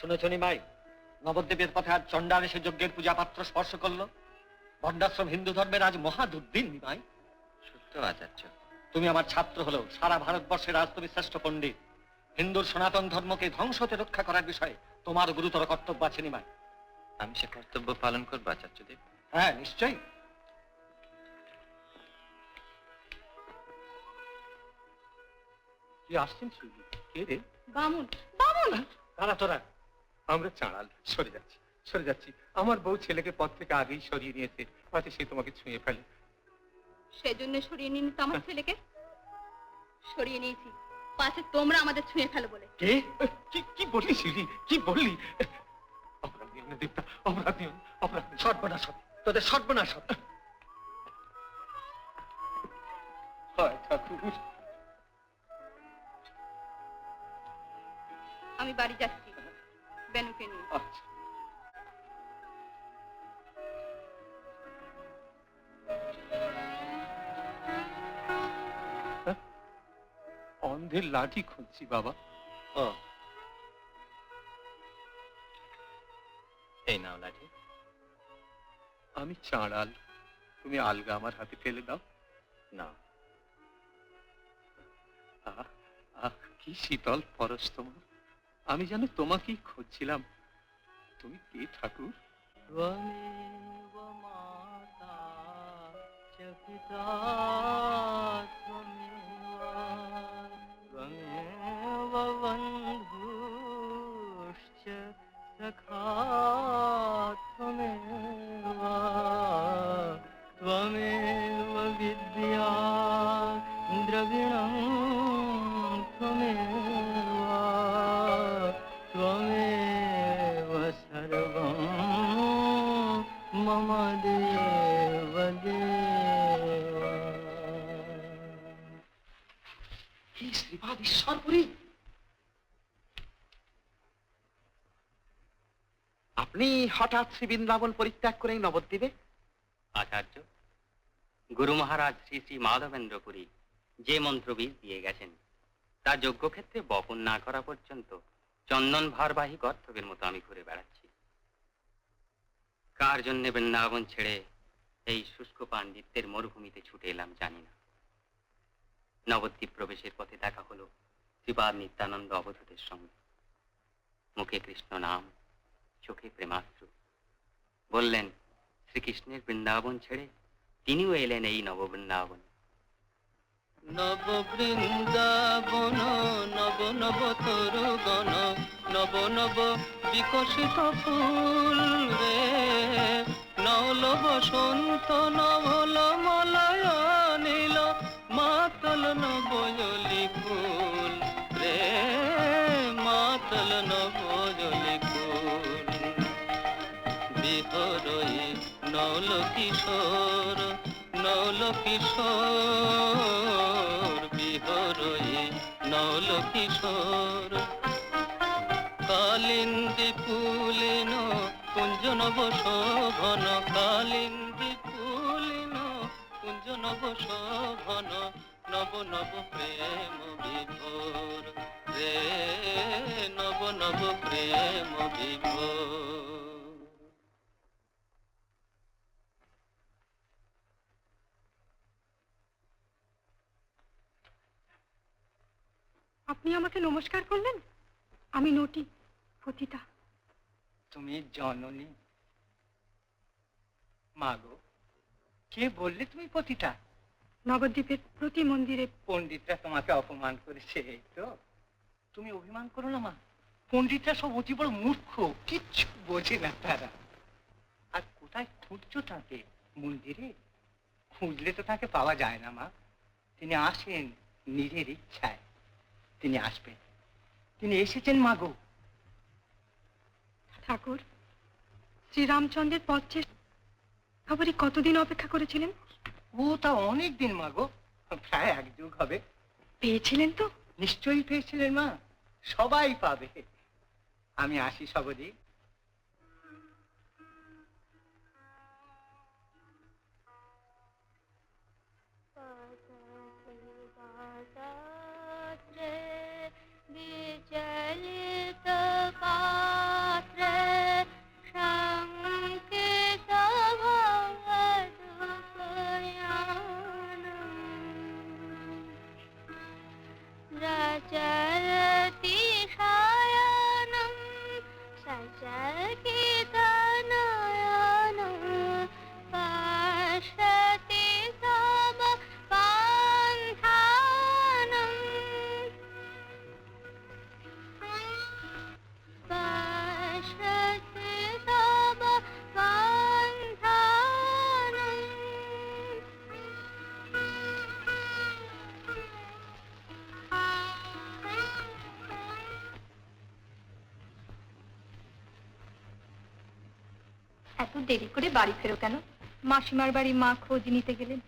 শুনেছ নিমাই, নবদ্বীপের পথে আজ চণ্ডাল এসে যজ্ঞের পূজা পাত্র স্পর্শ করলো। বন্ডাশ্রম হিন্দু ধর্মের আজ মহা দুর্দিন নিমাই। সত্য আচার্য। তুমি আমার ছাত্র হলেও সারা ভারতবর্ষের আজ তুমি শ্রেষ্ঠ পণ্ডিত। হিন্দুর সনাতন ধর্মকে ধ্বংস হতে রক্ষা করার বিষয়ে তোমার গুরুতর কর্তব্য আছে নিমাই। আমি সে কর্তব্য পালন করবো আচার্যদেব। হ্যাঁ, নিশ্চয়ই। কি আসছেন শিবলি? কে রে? বামুন, বামুন! তারা তোরা। আমরা চাঁড়াল, সরে যাচ্ছি, সরে যাচ্ছি। আমার বউ ছেলেকে পথ থেকে আগেই সরিয়ে নিয়েছে, হয়তো সে তোমাকে ছুঁয়ে ফেলে। সেজন্য সরিয়ে নিন তো আমার ছেলেকে। সরিয়ে নিয়েছি পাশে তোমরা আমাদের ছুঁয়ে ফেলো বলে। কে? কি বললি শিবলি? কি বললি? অপরাধ নিও না দেবতা, অপরাধ নিও না, অপরাধ নিও না। সর্বনাশ হবে, তোদের সর্বনাশ হবে। হয় ঠাকুর। আমি বাড়ি যাচ্ছি বেনুকে নিয়ে। আচ্ছা। অন্ধের লাঠি খুঁজছি বাবা। ও, এই নাও লাঠি। আমি চাঁড়াল, তুমি আলগা আমার হাতে ফেলে দাও। না, আহ আহ, কি শীতল পরশ তোমার। আমি যেন তোমাকেই খুঁজছিলাম। তুমি কে ঠাকুর? ত্বমেব মাতা চ পিতা ত্বমেব বন্ধুশ্চ সখা ত্বমেব ত্বমেব বিদ্যা দ্রবিণং ত্বমেব ত্বমেব সর্বং মম দেব দেব। কি শ্রীপাদ ঈশ্বরপুরী! আপনি হঠাৎ শ্রী বৃন্দাবন পরিত্যাগ করে নবদ্বীপে? আচার্য, গুরু মহারাজ শ্রী শ্রী মাধবেন্দ্রপুরী যে মন্ত্র বীজ দিয়ে গেছেন তা যজ্ঞক্ষেত্রে বপন না করা পর্যন্ত চন্দন ভারবাহী কর্তব্যের মতো আমি ঘুরে বেড়াচ্ছি। কার জন্য বৃন্দাবন ছেড়ে এই শুষ্ক পাণ্ডিত্যের মরুভূমিতে ছুটে এলাম জানি না। নবদ্বীপ প্রবেশের পথে দেখা হলো শ্রীপাদ নিত্যানন্দ অবধূতের সঙ্গে। মুখে কৃষ্ণ নাম, চোখে প্রেমাশ্রু। বললেন শ্রীকৃষ্ণের বৃন্দাবন ছেড়ে তিনিও এলেন এই নববৃন্দাবন। নব বৃন্দাবন নব নব তরুগণ, নব নব বিকশিত ফুল রে, নল বসন্ত নভল মলয় নীল, মাতল নবজলি ফুল রে, মাতল নবজলি ফুল। বিহরই নল কিশোর, নল কিশোর, বিহরই নল কিশোর। কালিন্দী পুলিন কুঞ্জ নব শোভন, কালিন্দী পুলিন কুঞ্জ নব শোভন, নব নব প্রেম বিভোর রে, নব নব প্রেম বিভোর। আপনি আমাকে নমস্কার করলেন? আমি নটি, পতিতা। তুমি জননী? মাগো, কে বললে তুমি পতিতা? নবদ্বীপের প্রতি মন্দিরে পণ্ডিতরা তোমাকে অপমান করেছে, এই তো? তুমি অভিমান করো না মা। পণ্ডিতরা সব অতি বড় মূর্খ, কিচ্ছু বোঝে না তারা। আর কোথায় খুঁজছো তাকে? মন্দিরে? খুঁজলে তো তাকে পাওয়া যায় না মা। তিনি আসেন নিজের ইচ্ছায়। তিনি আসবেন, তিনি এসেছেন মাগো। ঠাকুর, শ্রীরামচন্দ্রের পথ খবরই কতদিন অপেক্ষা করেছিলেন? ও তা অনেক দিন মাগো, প্রায় এক যুগ হবে। পেয়েছিলেন তো? নিশ্চয়ই পেয়েছিলেন মা, সবাই পাবে। আমি আসি সবদি। विचलित पा এত দেরি করে বাড়ি ফেরো কেন? মাসিমার বাড়ি মা খোঁজ নিতে গেলেন,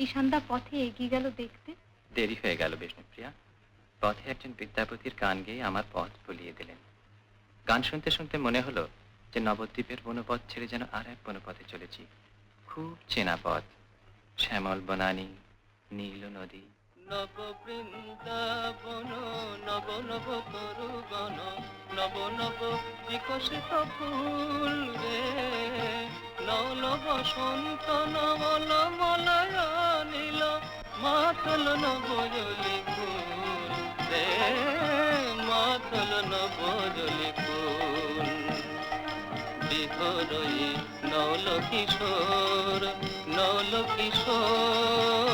ঈশানদা পথে এগিয়ে গেল দেখতে। দেরি হয়ে গেল বিষ্ণুপ্রিয়া। পথে একজন বিদ্যাপতির গান গেয়ে আমার পথ ভুলিয়ে দিলেন। গান শুনতে শুনতে মনে হলো যে নবদ্বীপের বনপথ ছেড়ে যেন আর এক বনপথে চলেছি। খুব চেনা পথ, শ্যামল বনানী, নীল নদী। নব বৃন্দাবন নব নব তরুবন, নব নব বিকশিত ফুল রে, নল বসন্ত নবল মলয় নীল, মাতল নবজলি ফুল রে, মাতল নবজলি ফুল। বিহরই নল কিশোর, নল কিশোর,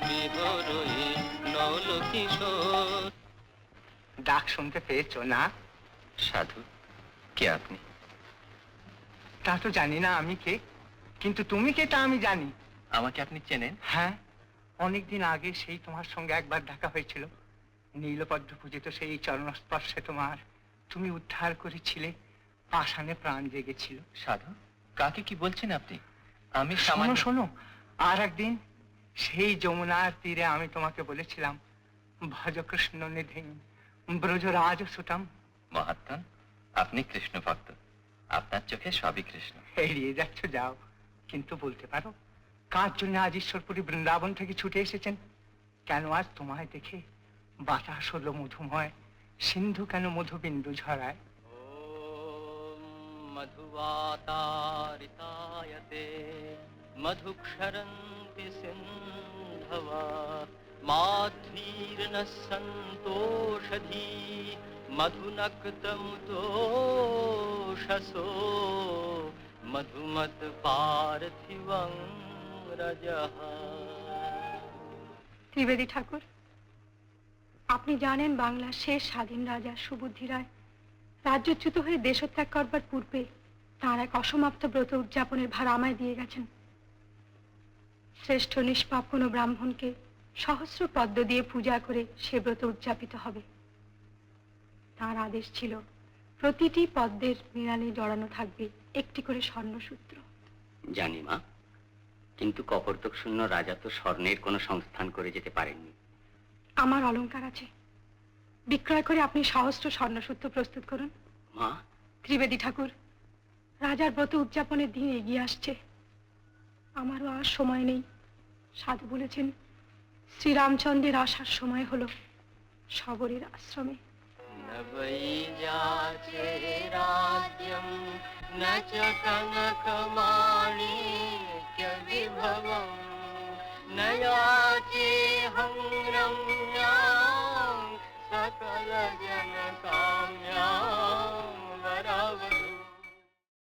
বিহরই নল কিশোর। ডাক শুনতে পেয়েছো না? সাধু, কে আপনি? তা তো জানি না আমি কে, কিন্তু তুমি কে তা আমি জানি। আমাকে আপনি চেনেন? হ্যাঁ, অনেকদিন আগে সেই তোমার সঙ্গে একবার দেখা হয়েছিল। নীলপদ্ম পূজিত সেই চরণস্পর্শে তোমার, তুমি উদ্ধার করেছিলে, পাষাণে প্রাণ জেগেছিল। সাধু, কাকে কি বলছেন আপনি? আমি শোনো শোনো, আর একদিন সেই যমুনার তীরে আমি তোমাকে বলেছিলাম, ভজ কৃষ্ণ নিধিং ব্রজরাজ সুতম। মহাত্মন, আপনি কৃষ্ণ ভক্ত, আপনার চোখে সবই কৃষ্ণ। এড়িয়ে যাচ্ছ যাও, কিন্তু বলতে পারো কার জন্য আজ ঈশ্বরপুরী বৃন্দাবন থেকে ছুটে এসেছেন? কেন আজ তোমায় দেখে বাতাস হলো মধুময়, সিন্ধু কেন মধুবিন্দু ঝরায়? মধুবাতারিতায়তে মধুক্ষরন্তি সিন্ধবা, মাধ্বীর্ন সন্তোষধি মধুনক্তমুতোষসো, মধুমত পার্থিবং রজঃ। ত্রিবেদী ঠাকুর, আপনি জানেন বাংলার শেষ স্বাধীন রাজা সুবুদ্ধি রায় রাজ্যচ্যুত হয়ে দেশত্যাগ করবার পূর্বে তাঁর এক অসমাপ্ত ব্রত উদযাপনের ভার আমায় দিয়ে গেছেন। শ্রেষ্ঠ নিষ্পাপ কোনো ব্রাহ্মণকে সহস্র পদ্ম দিয়ে পূজা করে সে ব্রত উদযাপিত হবে। তাঁর আদেশ ছিল প্রতিটি পদ্মের মৃণালে জড়ানো থাকবে একটি করে স্বর্ণসূত্র। জানি মা, কিন্তু কপর্দক শূন্য রাজা তো স্বর্ণের কোনো সংস্থান করে যেতে পারেননি। আমার অলংকার আছে, বিক্রয় করে আপনি সহস্র স্বর্ণসূত্র প্রস্তুত করুন। মা, ত্রিবেদী ঠাকুর, রাজার ব্রত উদযাপনের দিন এগিয়ে আসছে, আমারও আর সময় নেই। সাধু বলেছেন শ্রীরামচন্দ্রের আসার সময় হলো শবরের আশ্রমে। নবৈ যাচে রাজ্যম ন চ কনকমাণিক্য বিভবম, ন যাচে হং রম্যাং সকল জন কাম্যাং।